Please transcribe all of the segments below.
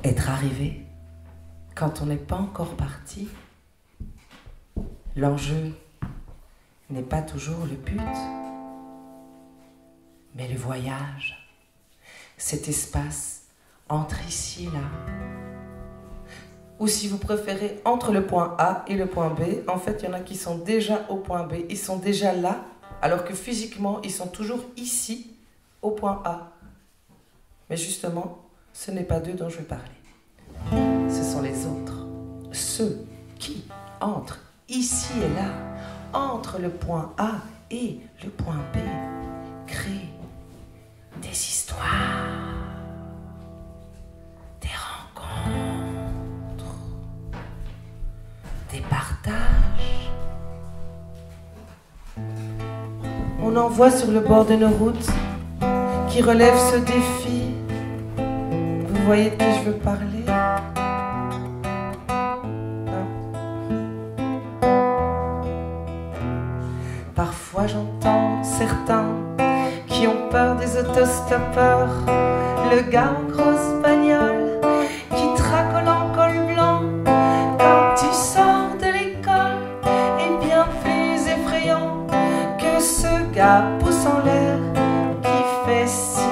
être arrivé quand on n'est pas encore parti. L'enjeu n'est pas toujours le but, mais le voyage, cet espace entre ici et là. Ou si vous préférez, entre le point A et le point B, en fait, il y en a qui sont déjà au point B, ils sont déjà là, alors que physiquement, ils sont toujours ici, au point A. Mais justement, ce n'est pas d'eux dont je veux parler. Ce sont les autres, ceux qui entrent ici et là, entre le point A et le point B, créent des histoires, des rencontres, des partages. On en voit sur le bord de nos routes qui relèvent ce défi. Vous voyez de qui je veux parler? Non. Parfois j'entends certains qui ont peur des autostoppeurs, le gars en grosse bagnole qui tracole en col blanc. Quand tu sors de l'école est bien plus effrayant que ce gars pousse en l'air qui fait signe.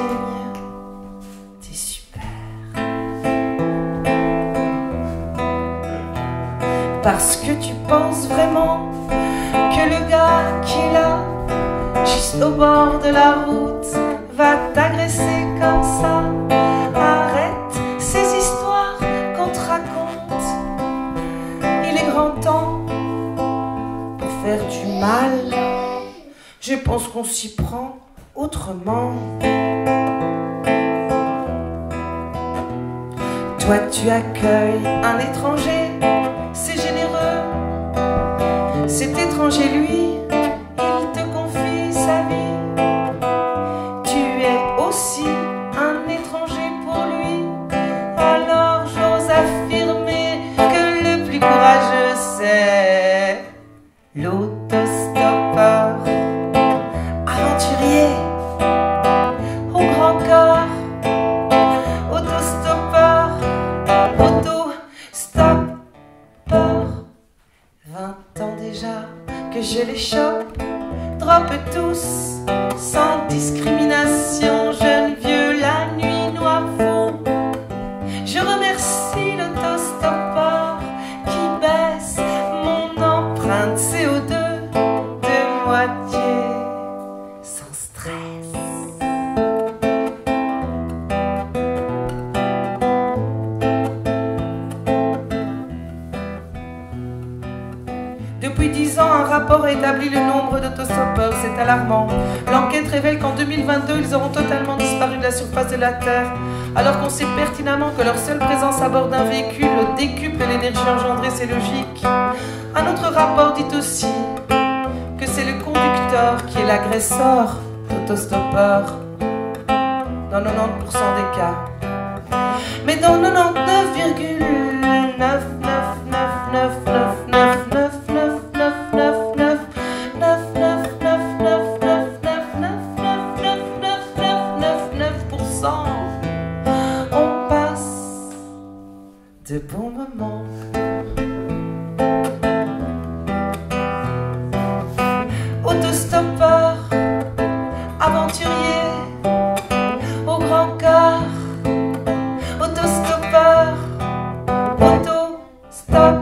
T'es super. Parce que tu penses vraiment que le gars qui est là, juste au bord de la route, va t'agresser comme ça. Arrête ces histoires qu'on te raconte. Il est grand temps pour faire du mal. Je pense qu'on s'y prend autrement. Toi tu accueilles un étranger, c'est généreux. Cet étranger lui, il te confie sa vie. Tu es aussi un étranger pour lui. Alors j'ose affirmer que le plus courageux c'est l'autostoppeur. Aventurier au grand corps, autostoppeur, autostoppeur. 20 ans déjà que je les chope, droppe tous, sans discrimination, jeune, vieux, la nuit, noir, fou. Je remercie l'autostoppeur qui baisse mon empreinte CO2 de moitié, sans stress. Depuis 10 ans, un rapport a établi le nombre d'autostoppeurs. C'est alarmant. L'enquête révèle qu'en 2022, ils auront totalement disparu de la surface de la Terre, alors qu'on sait pertinemment que leur seule présence à bord d'un véhicule décuple l'énergie engendrée, c'est logique. Un autre rapport dit aussi que c'est le conducteur qui est l'agresseur d'autostoppeurs dans 90% des cas. Mais dans 99,9999999999999%, on passe de bons moments. Autostoppeur, aventurier au grand cœur, autostoppeur, auto-stop.